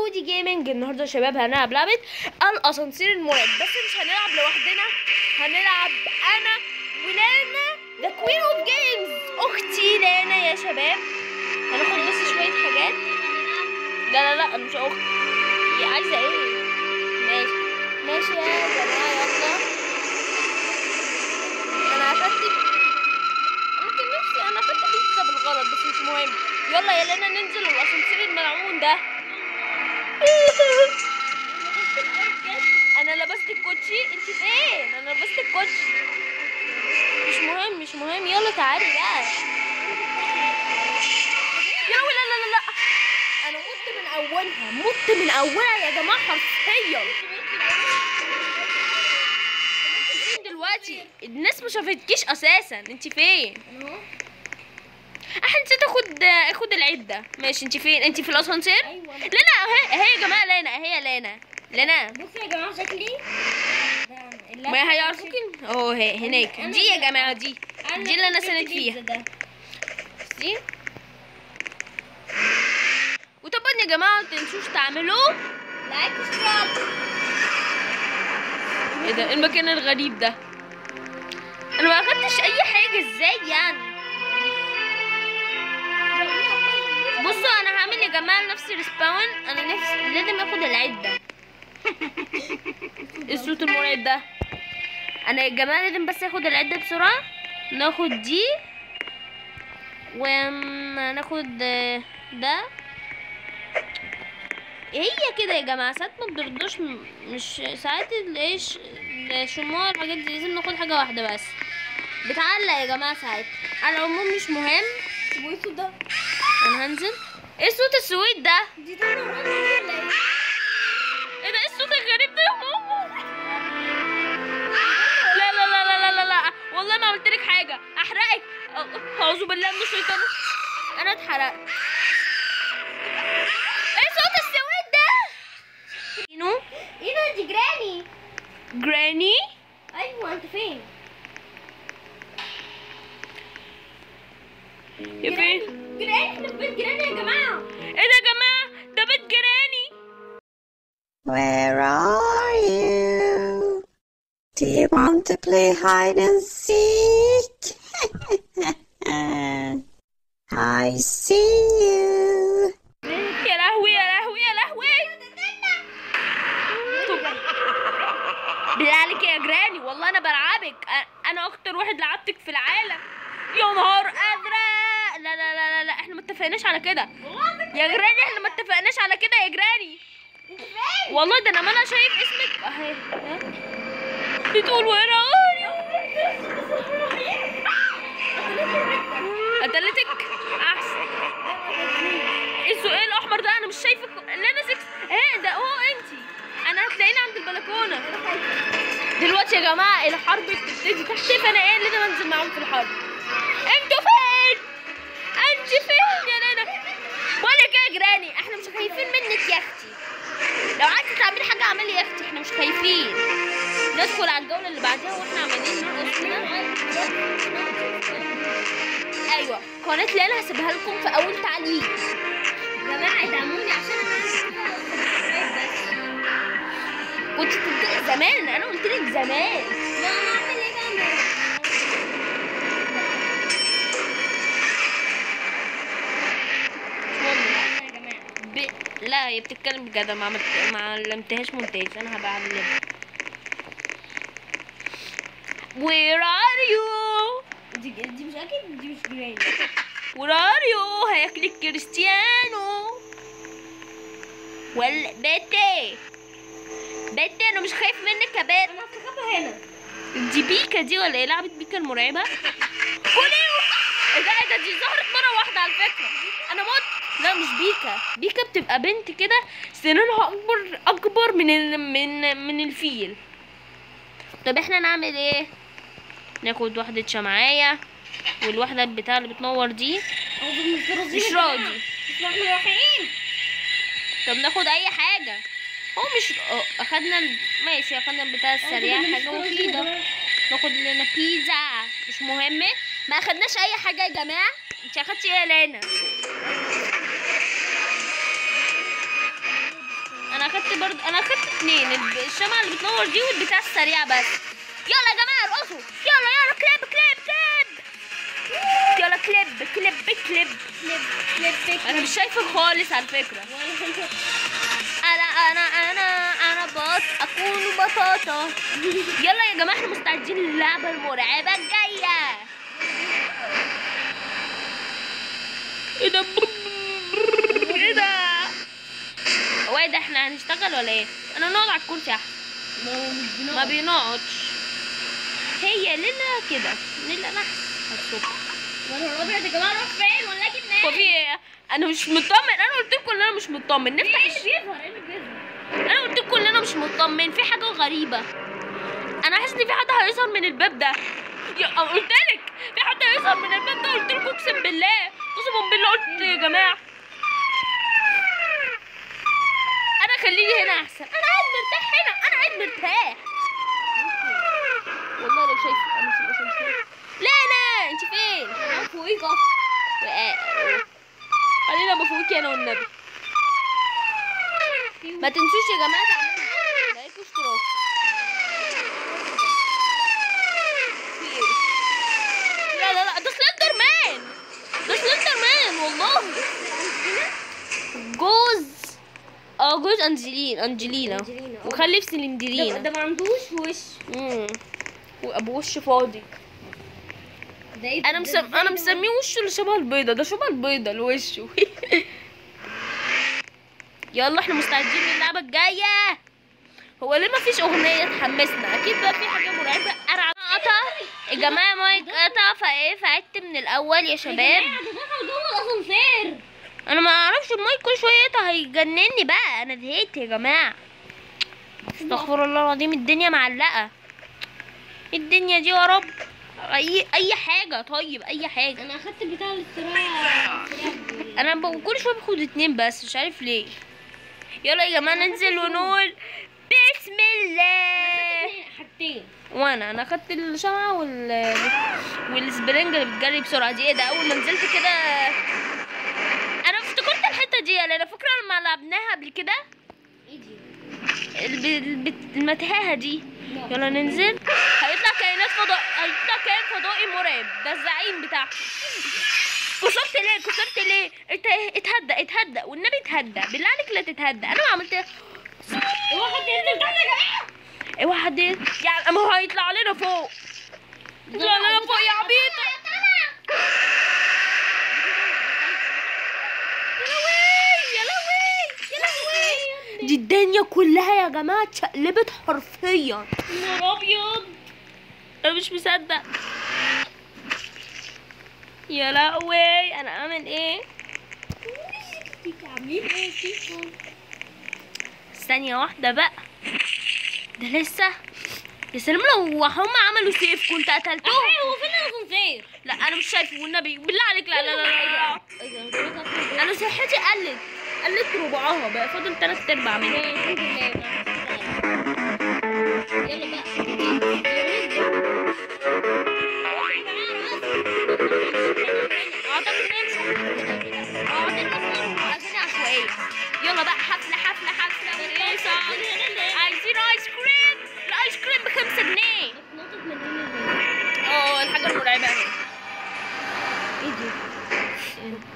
ودي جيمنج. النهارده يا شباب هنلعب لعبه الاسانسير المرعب، بس مش هنلعب لوحدنا، هنلعب انا ولانا ذا كوين اوف جيمز، اختي لانا يا شباب. هناخد بس شويه حاجات. لا مش اختي، هي عايزه ايه؟ ماشي يا جماعه، يلا. انا اخدت بيتزا بالغلط، بس مش مهم. يلا يا لانا ننزل الاسانسير الملعون ده. انا لبست الكوتشي، انت فين؟ انا لبست الكوتشي. مش مهم، يلا تعالي بقى. يا لهوي، لا انا مت من اولها يا جماعه، حرفيا. فين دلوقتي؟ الناس ما شافتكيش اساسا، انت فين؟ نسيت اخد العده. ماشي، انت فين؟ انت في الاسانسير؟ ايوه. لانا اهي يا جماعه، لانا بصوا يا جماعه شكلي ما هيعرفوكي اهو. هناك دي يا جماعه، دي اللي انا سند فيها دي. وطبعا يا جماعه ما تنسوش تعملوا لايك واشتراك. ايه ده؟ المكان الغريب ده انا ما اخدتش اي حاجه، ازاي يعني؟ بصوا انا هعمل يا جماعه نفسي ريسباون. انا نفسي لازم اخد العده. الصوت المرعب ده. انا يا جماعه لازم بس اخد العده بسرعه. ناخد دي وناخد ده. هي كده يا جماعه، ساعات ما بترضوش، مش ساعات ايش الشموع الحاجات دي، لازم ناخد حاجه واحده بس بتعلق يا جماعه ساعات. على العموم مش مهم. وايه الصوت ده؟ انا هنزل. ايه صوت السويت ده؟ دي تاني ولا ايه؟ ايه ده؟ ايه الصوت الغريب ده يا ماما؟ لا والله ما عملت لك حاجه احرقك. اعوذ بالله من الشيطان. انا اتحرقت. ايه صوت السويت ده؟ ايه ده؟ دي جراني. ايوه، انت فين؟ يا فين؟ جيراني، احنا في بيت جيراني يا جماعه. ايه ده يا جماعه؟ ده بيت جيراني. Where are you? Do you want to play hide and seek? I see you. يا لهوي. بالله عليك يا جراني، والله انا بلعبك. انا اكتر واحد لعبتك في العالم. يا نهار ازرق. لا احنا ما اتفقناش على كده يا جراني، احنا ما اتفقناش على كده يا جراني. والله ده ما انا شايف اسمك اهي. بتقول وين قتلتك؟ احسن. ايه السؤال الاحمر ده؟ انا مش شايفك. لانا 6 ايه ده؟ اهو انتي. انا هتلاقيني عند البلكونه دلوقتي يا جماعه. الحرب بتبتدي تحت، فانا ايه اللي انا انزل معاهم في الحرب. انتوا فين؟ انت فين يا لانا؟ بقول لك ايه يا جراني، احنا مش خايفين منك يا اختي. لو عايزه تعملي حاجه اعملي يا اختي، احنا مش خايفين. ندخل على الجوله اللي بعدها واحنا عمالين نرقص كده. ايوه، قناه لانا هسيبها لكم في اول تعليق. يا جماعه ادعموني عشان انا كنت تبدأ زمان، انا قلت لك زمان. ما اعمل ايه بقى؟ لا هي بتتكلم بجد، ما علمتهاش مونتاج، انا هبقى اعلمها. Where are you؟ دي مش اكيد، دي مش جيراني. Where are you؟ هياكلك كريستيانو ولا بيتي؟ انا مش خايف منك يا بيت. انا هستخبى هنا. دي بيكا دي ولا ايه؟ لعبة بيكا المرعبة. كولي. ايه ده؟ دي ظهرت مرة واحدة على فكرة. انا مت. لا مش بيكا بتبقى بنت كده سنانها اكبر من الفيل. طب احنا نعمل ايه؟ ناخد واحدة شمعاية والواحدة بتاع اللي بتنور دي. مش راضي. احنا رايحين. طب ناخد اي حاجة. هو مش اخدنا ماشي، اخدنا البتاع السريع حاجة مفيدة. ناخد لنا بيتزا، مش مهم. ما اخدناش اي حاجة يا جماعة. انت اخدتي ايه يا لانا؟ اخدت برضه، انا اخدت 2 الشمعة اللي بتنور دي والبتاع السريع بس. يلا يا جماعة ارقصوا، يلا كليب كليب كليب، يلا كليب كليب كليب. انا مش شايفة خالص على فكرة. انا اكون بطاطا. يلا يا جماعة احنا مستعدين للعبة المرعبة الجاية. ايه ده؟ ايه ده؟ هو ايه ده؟ احنا هنشتغل ولا ايه؟ انا نقعد على الكرسي احسن. ما بينقعدش. هي ليلة كده، ليلة نحس الصبح. وانا الابيض يا جماعه راح فين ولكن هو في ايه؟ انا مش مطمن، انا قلت لكم ان انا مش مطمن. نفتح ايه اللي بيظهر؟ ايه اللي بيظهر؟ انا قلت لكم ان انا مش مطمن، في حاجة غريبة. انا حاسس ان في حد هيظهر من الباب ده. قلت لك في حد هيظهر من الباب ده، قلت لكم اقسم بالله، قسما بالله قلت يا جماعة. انا خليني هنا احسن، انا قاعد مرتاح هنا، انا قاعد مرتاح. والله لو شايف انا في الاسانسير. لانا انت فين؟ انا فوقيك اصلا. خلينا بفوقك انا والنبي. ما تنسوش يا جماعه تعملوا لايك واشتراك. في ايه؟ لا ده سلندر مان، ده سلندر مان والله. جوز انجلينا وخلف سلندرينا. ده ما عندوش وش. وابو وش فاضي. ده ايه؟ انا مسميه وشه اللي شبه البيضه، ده شبه البيضه الوش. يلا احنا مستعدين للعبه الجايه. هو ليه ما فيش اغنيه تحمسنا؟ اكيد بقى في حاجه مرعبه. قطع يا جماعه، مايك قطع فعدت من الاول يا شباب. يا جماعه ده دخل جوه الاسانسير. انا ما اعرفش المايك كل شويه يقطع، هيجنني بقى. انا زهقت يا جماعه. استغفر الله العظيم، الدنيا معلقه. الدنيا دي يا رب. اي حاجه، طيب اي حاجه. انا اخدت بتاع الاستراحه. انا كل شويه باخد 2 بس، مش عارف ليه. يلا يا جماعه ننزل ونقول بسم الله. حاجتين. انا اخدت الشمعة والسبرينج اللي بتجري بسرعه دي. ايه ده؟ اول ما نزلت كده انا افتكرت الحته دي، لان انا فاكره لما لعبناها قبل كده. ايه دي؟ المتاهه دي. يلا ننزل. هيطلع كائن فضائي مرعب، ده الزعيم بتاعه. كسرت ليه؟ اتهدى والنبي اتهدى، بالله عليك لا تتهدى. انا ما عملت. اوعى حد ينزل تحت يا جماعه. اوعى حد يعني، ما هو هيطلع لنا فوق. يطلع لنا فوق يا عبيطه. يا لهوي دي الدنيا كلها يا جماعه اتشقلبت حرفيا. نور ابيض. انا مش مصدق. يا لهوي انا اعمل ايه؟ ثانية واحدة بقى، ده لسه. يا سلام لو هم عملوا سيف كنت قتلتهم. هو فين الاسانسير؟ لا انا مش شايفه والنبي، بالله عليك لا لا لا لا. انا صحتي قلت ربعها، بقى فاضل 3/4 منها. يلا بقى. اعتقد ان هي مش عشوائية. يلا بقى حفلة وريصة. عايزين ايس كريم. الايس كريم ب5 جنيه. الحاجة المرعبة اهي. ايه دي؟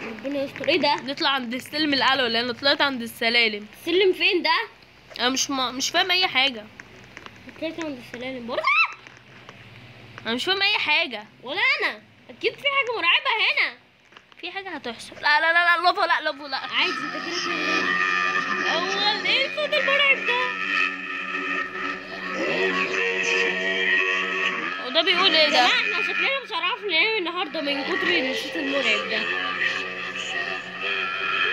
ربنا يستر. ايه ده؟ نطلع عند السلم الاعلى ولا انا طلعت عند السلالم؟ السلم فين ده؟ انا مش فاهم اي حاجة. طلعت عند السلالم برضه؟ انا مش فاهم اي حاجة. ولا انا. اكيد في حاجه مرعبه هنا. في حاجة هتحصل. لا لافا لا. عادي انت كده. اول ايه الصوت المرعب ده؟ وده بيقول ايه يا ده؟ جماعه احنا شكلنا مش هنعرف ننام النهارده من كتر الصوت المرعب ده.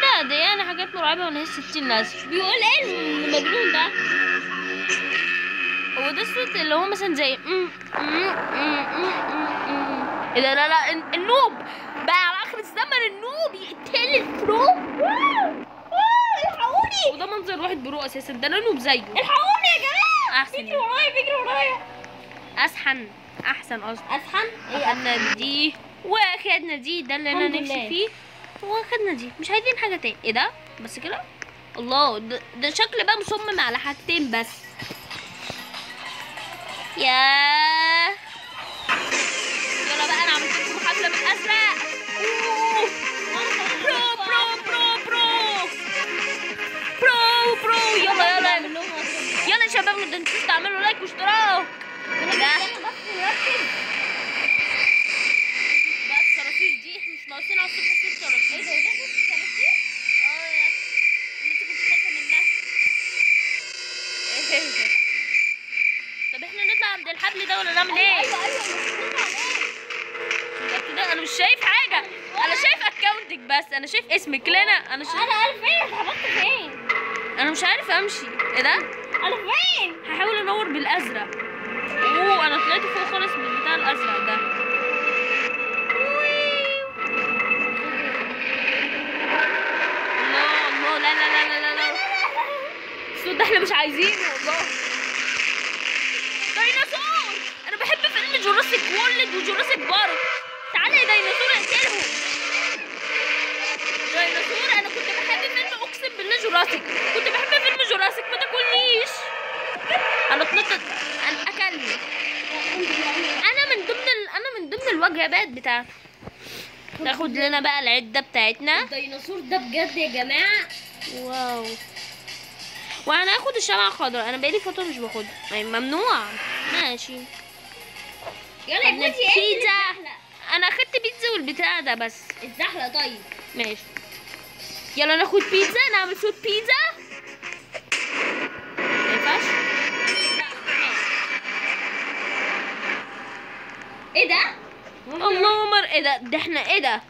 لا دي يعني حاجات مرعبة وناس 60 لازم. بيقول ايه المجنون ده؟ هو ده الصوت اللي هو مثلا زي ايه ده؟ لا النوب بقى على اخر الزمن. النوب يقتل البرو. الحقوني. وده منظر واحد برو اساسا، ده انا نوب زيه. الحقوني يا جماعه. احسن بيجري ورايا. احسن قصدي. اسحن. اخدنا دي واخدنا دي، ده اللي انا الحمد نفسي لله. فيه. واخدنا دي، مش عايزين حاجه تاني. ايه ده؟ بس كده. الله، ده شكل بقى مصمم على حاجتين بس. ياه، يلا بقى انا عملت لكم حفله بالازرق. أوه. برو برو برو برو برو برو. يلا يلا يلا يا شباب، ما تنسوش تعملوا لايك واشتراك. ده بقى الصراصير دي احنا مش ناقصين على الصبح صوت صراصير. ايه ده صوت الصراصير؟ اه انت كنت خايفه منها. طب احنا نطلع عند الحبل ده ولا نعمل ايه؟ كده انا مش شايف حاجه، انا شايف اكونتك بس، انا شايف اسمك لنا. انا عارف فين؟ اتحبطت فين؟ انا مش عارف امشي. ايه ده؟ انا فين؟ هحاول انور بالازرق. اوه انا طلعت فوق خالص من بتاع الازرق ده. الله الله، لا لا لا لا لا، الصوت ده احنا مش عايزينه والله. ديناصور، انا بحب فيلم جوراسيك وورلد وجوراسيك بارك. تعالى يا ديناصور اقتلهم. ديناصور، انا كنت بحب فيلم، اقسم بالله جوراسيك، كنت بحب فيلم جوراسيك، ما تاكلنيش. انا اتنطط، انا اكلني. انا من ضمن الوجبات بتاعتي. ناخد لنا بقى العده بتاعتنا. الديناصور ده بجد يا جماعه واو. وهناخد الشمعة الخضراء، انا بقالي فترة مش باخدها، يعني ممنوع. ماشي. يلا يا بوتي. بيتزا، انا اخدت بيتزا والبتاع ده بس. الزحلة طيب ماشي، يلا ناخد بيتزا، نعمل صوت بيتزا. ما ينفعش. ايه ده؟ الله مر، ايه ده احنا ايه ده؟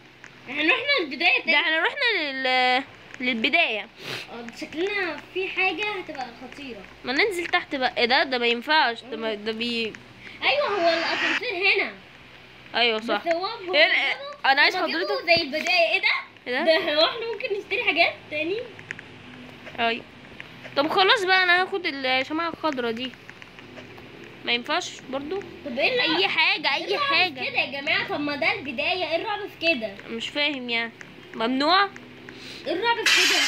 احنا رحنا البداية ده تاني. احنا رحنا للبداية. شكلنا في حاجة هتبقى خطيرة. ما ننزل تحت بقى. ايه ده ما ينفعش، ده ايوه هو الاسانسير هنا. ايوه صح. بس هو انا عايز هما جابوا حضرتك. زي البداية. ايه ده؟ ايه ده هو احنا ممكن نشتري حاجات تاني. ايوه. طب خلاص بقى انا هاخد الشمعة الخضراء دي. ما ينفعش برضو. طب ايه اي حاجة اي حاجة كده يا جماعة؟ طب ما ده البداية، ايه الرعب في كده؟ مش فاهم يعني. ممنوع. ايه الرعب في كده؟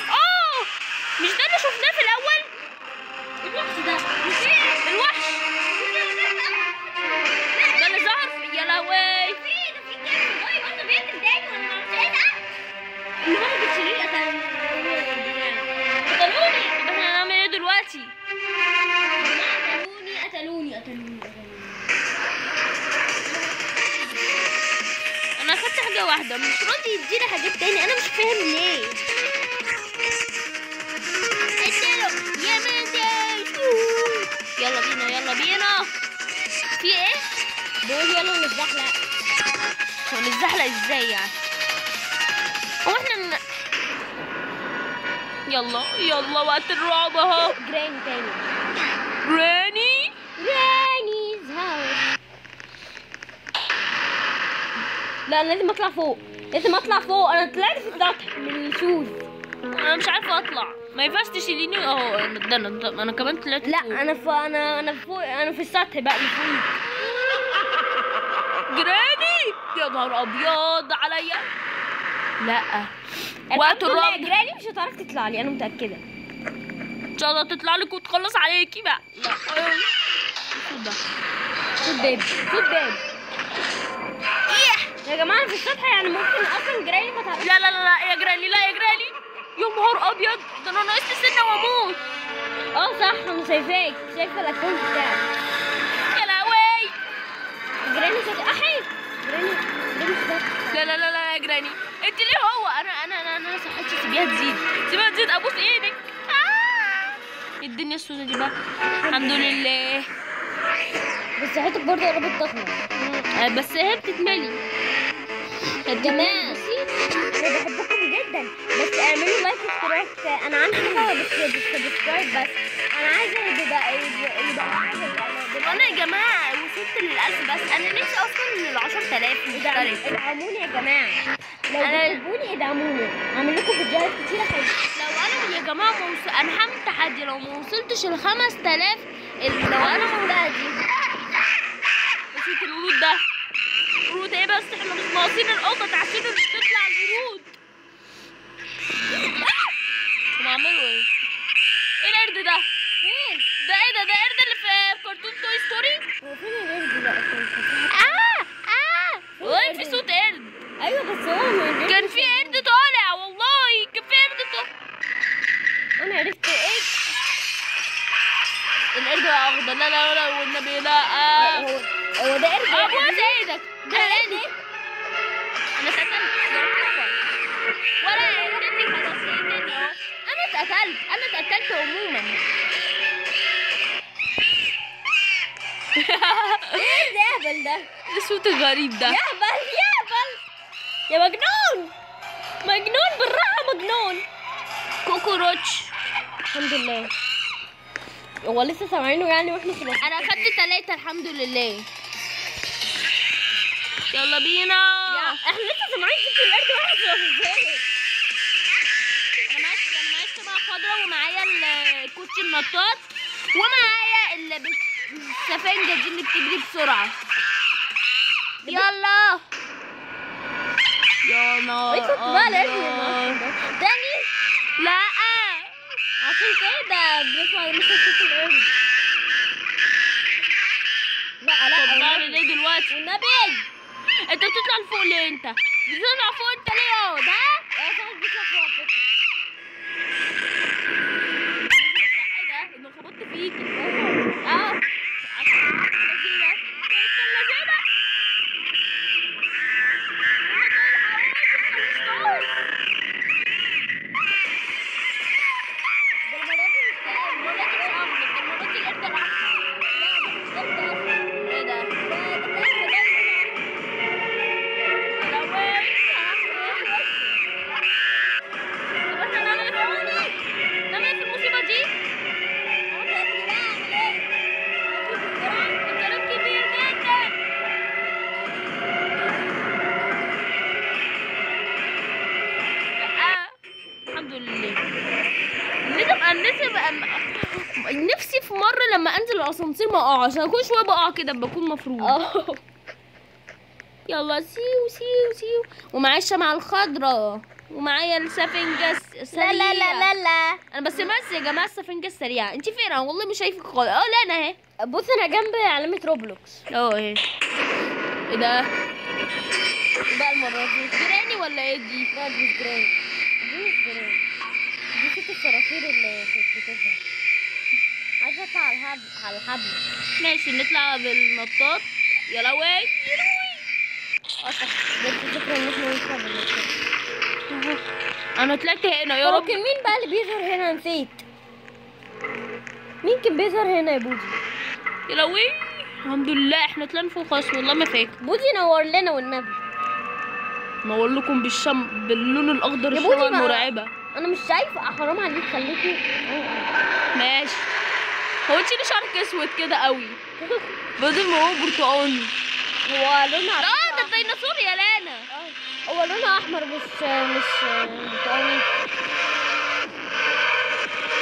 اه مش ده اللي شفناه في الاول؟ الوحش ده الوحش ده اللي ظهر يا لهوي. في كلب جاي برضه بياكل تاني وانا معرفش ايه ده. النهارده بتشيليه قتلوني. طب احنا هنعمل ايه دلوقتي؟ قتلوني. انا اخدت حاجة واحدة، مش راضي يديني حاجات تاني، انا مش فاهم ليه. يا مندي. يلا بينا يلا بينا. في ايه؟ بقول يلا نتزحلق. هو نتزحلق ازاي يعني؟ هو احنا يلا وقت الرعب اهو. جراني تاني. جراني's house. لا انا لازم اطلع فوق. انا طلعت في السطح من الشوز. انا مش عارفه اطلع، ما ينفعش تشيليني اهو. انا كمان طلعت لا فوق. انا فوق، انا في السطح بقى من فوق. جراني يا نهار ابيض عليا. لا وقت الرعب جراني مش هتعرف تطلع لي، انا متاكده. ان شاء الله تطلع لك وتخلص عليكي بقى. لا ده صوت بيب. يا جماعه انا في السطح، يعني ممكن اصلا جراني ما تعرفش. لا يا جراني، يا نهار ابيض، ده انا ناقص لي سنه واموت. صح انا شايفه الاكونت بتاعك. يا لهوي. جراني جراني لا يا جراني، انت ليه هو انا صحتي سيبيها تزيد ابوس ايدك. الدنيا السوداء دي بقى. الحمد لله. بس صحتك برضه قربت تخلص. بس هي بتتملي يا جماعه انا بحبكم جدا، بس اعملوا لايك واشتراك. انا عندي حاجه بس سبسكرايب بس. انا عايزه يبقى حاجه. انا يا جماعه وصلت لل1000 بس، انا نفسي اصلا لل10000 مشترك. ادعموني يا جماعه، لو بتحبوني ادعموني، هعمل لكم فيديوهات كتيره حلوه. لو انا يا جماعه انا هعمل تحدي، لو ما وصلتش ل5000 لو انا مولادي. نسيت الورود ده. الورود ايه بس؟ احنا مش ناقصين القطط عشان تطلع الورود. هم عملوا ايه؟ ايه القرد ده؟ فين؟ ده ايه ده؟ ده قرد اللي في كرتون توي ستوري؟ هو فين القرد بقى؟ والله في صوت قرد. ايوه بس هو ما كان في قرد طالع، والله كان في قرد طالع. انا عرفت ايه. القرد بقى اخضر. لا لا لا والنبي لا. هو ده قرد. ابوس ايدك. ده قرد. انا اتقتلت ولا قردتي خلاص قتلتني اهو. انا اتقتلت عموما. ايه الهبل ده؟ ايه الصوت الغريب ده؟ يهبل يا مجنون. مجنون بالراحه مجنون. كوكوروتش. الحمد لله. هو لسه سامعينه يعني واحنا في انا اخدت 3 الحمد لله. يلا بينا. احنا لسه سامعين صوت القرد واحد في الغزال. انا معايا السبعة خضرا ومعايا الكوتشي النطاط ومعايا السفنجة دي اللي بتجري بسرعة. يلا يا نار. ايه كنت بقى القرد تاني؟ لا عشان كده بنسمع مثل صوت القرد. لا طب بعمل ايه دلوقتي؟ والنبي انت بتطلع لفوق ليه؟ انت بتطلع فوق انت ليه؟ اهو ده يا صاحبي بيطلع فوق على فكرة. ايه ده؟ انا خبطت فيكي اهو. نفسي في مرة لما انزل الاسانسير ما اقعش، انا كل شوية بقع كده بكون مفروض. يلا سيو ومعايا الشمعة الخضراء ومعايا السفنجة السريعة. لا انا بس يا جماعة السفنجة السريعة. انت فين؟ انا والله مش شايفك خالص. لا انا اهي. بص انا جنب علامة روبلوكس. اهي. ايه ده؟ بقى المرة دي جراني ولا ايه دي؟ لا دي مش جراني. دي صوت الصراصير اللي كانت بتظهر. عايزة اطلع على الحبل. ماشي نطلع بالنطاط. يا لوي بس الفكرة ان احنا نطلع بالنطاط. انا طلعت هنا يا هو رب. كان مين بقى اللي بيظهر هنا؟ نسيت. مين كان بيظهر هنا يا بودي؟ يا لوي الحمد لله احنا طلعنا فوق خالص والله ما فاكر. بودي نور لنا والنبي. نور لكم باللون الاخضر يا بودي الشمعة ما- المرعبة. انا مش شايفة. حرام عليك خليتني. ماشي. هو انت ليه شعرك اسود كده قوي؟ بدل ما هو برتقاني. هو لونها ده الديناصور يا لانا. هو لونها احمر مش برتقاني.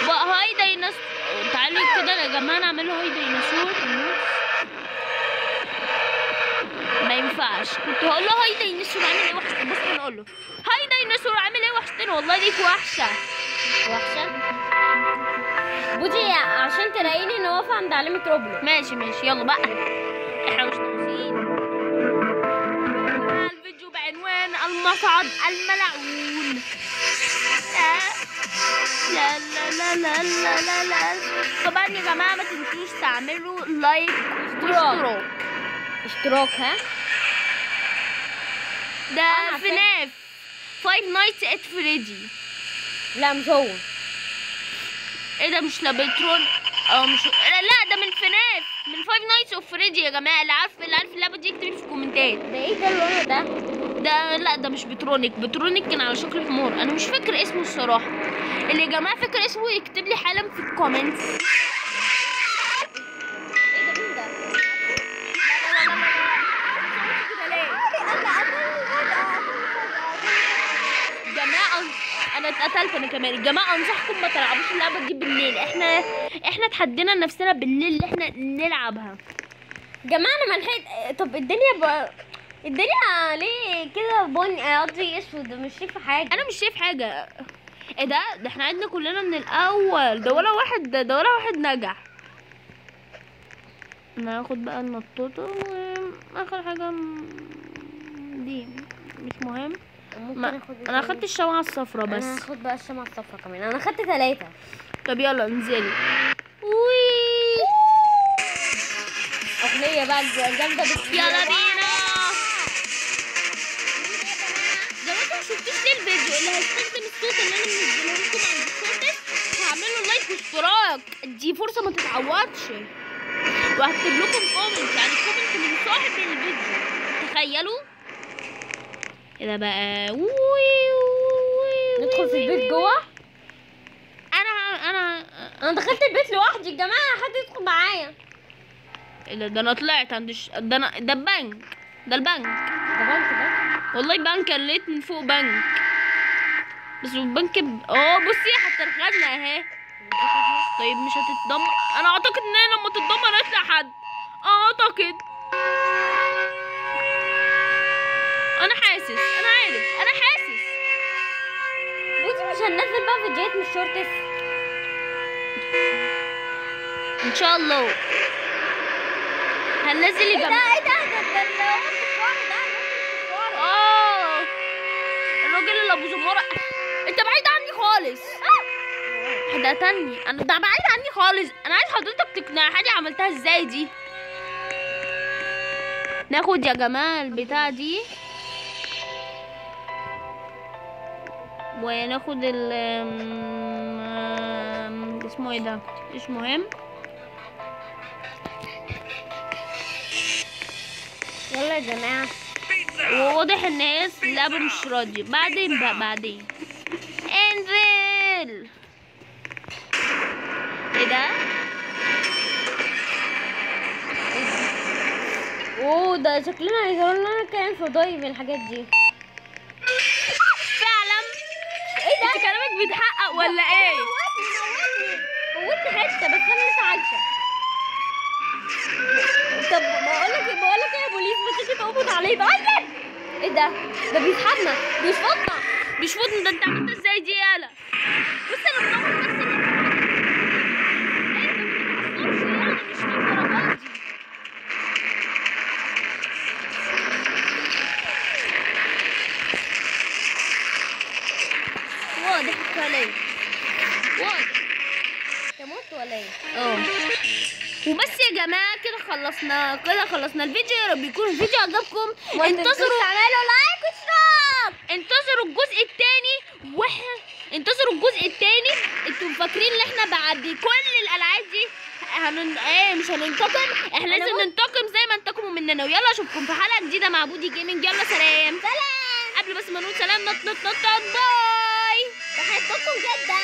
بقى هاي ديناصور. تعالي كده يا جماعة نعمل هاي ديناصور. ما ينفعش. كنت هقول له هاي ديناصور عامل ايه وحشتني. بص انا اقول له هاي ديناصور عامل ايه وحشتني. والله ليك وحشة. وحشة بودي عشان تلاقيني ان واقفة عند علامة روبلوكس. ماشي يلا بقى. احنا مش ناقصين. الفيديو بعنوان المصعد الملعون. لا طبعا يا جماعة ما تنسوش تعملوا لايك اشتراك ها. ده فناف فايف نايتس ات فريدي. لا مش هو. ايه ده؟ مش لابترون او مش لا ده من فناف من فايف نايتس اوف فريدي يا جماعة. اللي عارف اللعبة دي يكتب في الكومنتات. ده ايه ده اللون ده؟ لا ده مش بترونيك كان على شكل حمار. انا مش فاكر اسمه الصراحة. اللي يا جماعة فاكر اسمه يكتب لي حالا في الكومنتس. ايه ده مين ده؟ جماعة انا اتقتلت انا كمان. يا جماعة انصحكم ما تلعبوش اللعبة دي بالليل. احنا اتحدينا نفسنا بالليل اللي احنا نلعبها. جماعة انا ملحقت. طب الدنيا ليه كده بني قصدي اسود؟ مش شايفة حاجة. انا مش شايف حاجة. ايه ده احنا عدنا كلنا من الاول، ده ولا واحد نجح. ناخد بقى النطوطة واخر حاجة دي مش مهم. انا اخدت الشمعة الصفرا بس. انا هاخد بقى الشمعة الصفرا كمان، انا اخدت 3. طب يلا انزلي. اغنية بقى جامدة يلا بينا. زي ما انتم مشفتوش ليه الفيديو اللي هيستخدم الصوت اللي انا منزله لكم عند الصوت هعمل له لايك واشتراك، دي فرصة ما تتعوضش. وهكتب لكم كومنت، يعني كومنت من صاحب الفيديو، تخيلوا. كده بقى ندخل في البيت جوه. انا دخلت البيت لوحدي يا جماعة، حد يدخل معايا. ده انا طلعت عند ده البنك، ده البنك. ده بنك ده؟ والله بنك، انا لقيت من فوق بنك، بس البنك بصي حتى الخزنة اهي. طيب مش هتتدمر؟ انا اعتقد ان هي لما تتدمر هيطلع حد، اعتقد. انا حاسس، انا عارف، انا حاسس. بصي مش هننزل بقى فيديوهات من الشورتس ان شاء الله هننزل يا جماعه. ايه ده الراجل اللي ابو زماره، انت بعيد عني خالص. حدقتني، انا ده بعيد عني خالص. انا عايز حضرتك تقنع حاجه عملتها ازاي دي. ناخد يا جماعه البتاع دي وناخد اسمه ايه ده، مش مهم. يلا يا جماعة. وواضح ان هي اللعبة مش راضية. بعدين بقى بعدين انزل. ايه ده؟ اوه ده شكلنا هيظهر لنا كائن فضائي من الحاجات دي. فعلا؟ ايه ده؟ انت كلامك بيتحقق ولا ايه؟ موتني حتة بس انا لسه عايشة. طب بقولك ايه يا بوليس، ما تيجي تقبض عليه ده. ايه ده؟ ده بيسحبنا، بيشفطنا. ده انت عملت ازاي دي يالا؟ بص انا بنور بس ايه ده، مش للدرجات دي. واضح الكلام، واضح. تموت ولا ايه؟ وبس يا جماعه كده خلصنا الفيديو. يا رب يكون الفيديو عجبكم. انتظروا، تعملوا لايك واشتراك. انتظروا الجزء الثاني. انتوا فاكرين ان احنا بعد كل الالعاب دي مش هننتقم؟ احنا لازم ننتقم زي ما انتقموا مننا. ويلا اشوفكم في حلقه جديده مع بودي جيمنج. يلا سلام. قبل بس ما نقول سلام نط باي. بحبكم جدا.